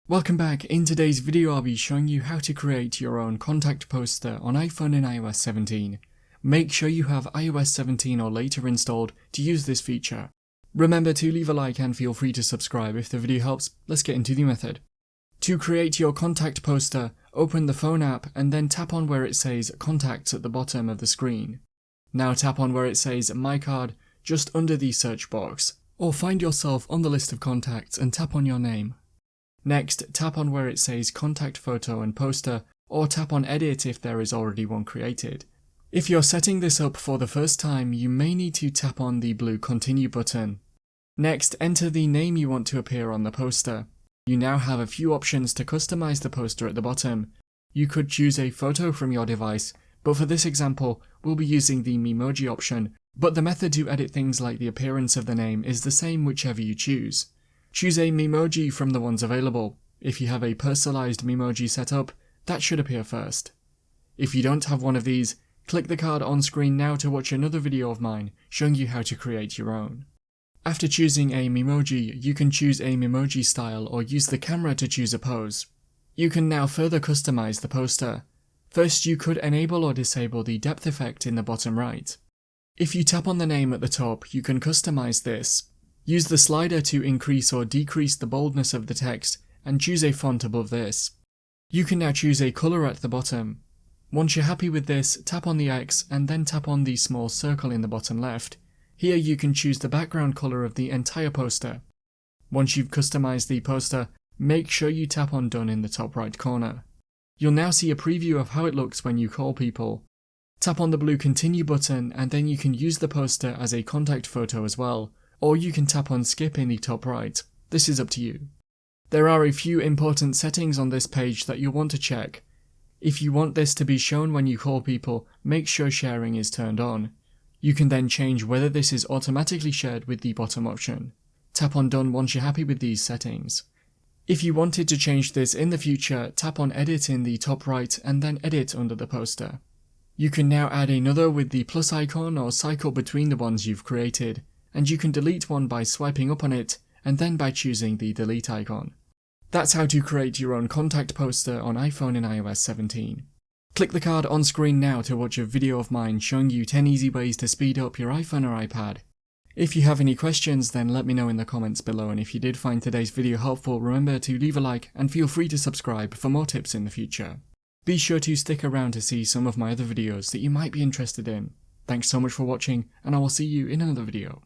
Welcome back. In today's video I'll be showing you how to create your own contact poster on iPhone in iOS 17. Make sure you have iOS 17 or later installed to use this feature. Remember to leave a like and feel free to subscribe if the video helps. Let's get into the method. To create your contact poster, open the phone app and then tap on where it says Contacts at the bottom of the screen. Now tap on where it says My Card just under the search box, or find yourself on the list of contacts and tap on your name. Next, tap on where it says Contact Photo and Poster, or tap on Edit if there is already one created. If you're setting this up for the first time, you may need to tap on the blue Continue button. Next, enter the name you want to appear on the poster. You now have a few options to customize the poster at the bottom. You could choose a photo from your device, but for this example, we'll be using the Memoji option, but the method to edit things like the appearance of the name is the same whichever you choose. Choose a Memoji from the ones available. If you have a personalized Memoji set up, that should appear first. If you don't have one of these, click the card on screen now to watch another video of mine showing you how to create your own. After choosing a Memoji, you can choose a Memoji style or use the camera to choose a pose. You can now further customize the poster. First, you could enable or disable the depth effect in the bottom right. If you tap on the name at the top, you can customize this. Use the slider to increase or decrease the boldness of the text and choose a font above this. You can now choose a colour at the bottom. Once you're happy with this, tap on the X and then tap on the small circle in the bottom left. Here you can choose the background colour of the entire poster. Once you've customized the poster, make sure you tap on Done in the top right corner. You'll now see a preview of how it looks when you call people. Tap on the blue Continue button and then you can use the poster as a contact photo as well. Or you can tap on Skip in the top right. This is up to you. There are a few important settings on this page that you'll want to check. If you want this to be shown when you call people, make sure sharing is turned on. You can then change whether this is automatically shared with the bottom option. Tap on Done once you're happy with these settings. If you wanted to change this in the future, tap on Edit in the top right and then Edit under the poster. You can now add another with the plus icon or cycle between the ones you've created. And you can delete one by swiping up on it and then by choosing the delete icon. That's how to create your own contact poster on iPhone in iOS 17. Click the card on screen now to watch a video of mine showing you 10 easy ways to speed up your iPhone or iPad. If you have any questions, then let me know in the comments below, and if you did find today's video helpful, remember to leave a like and feel free to subscribe for more tips in the future. Be sure to stick around to see some of my other videos that you might be interested in. Thanks so much for watching, and I will see you in another video.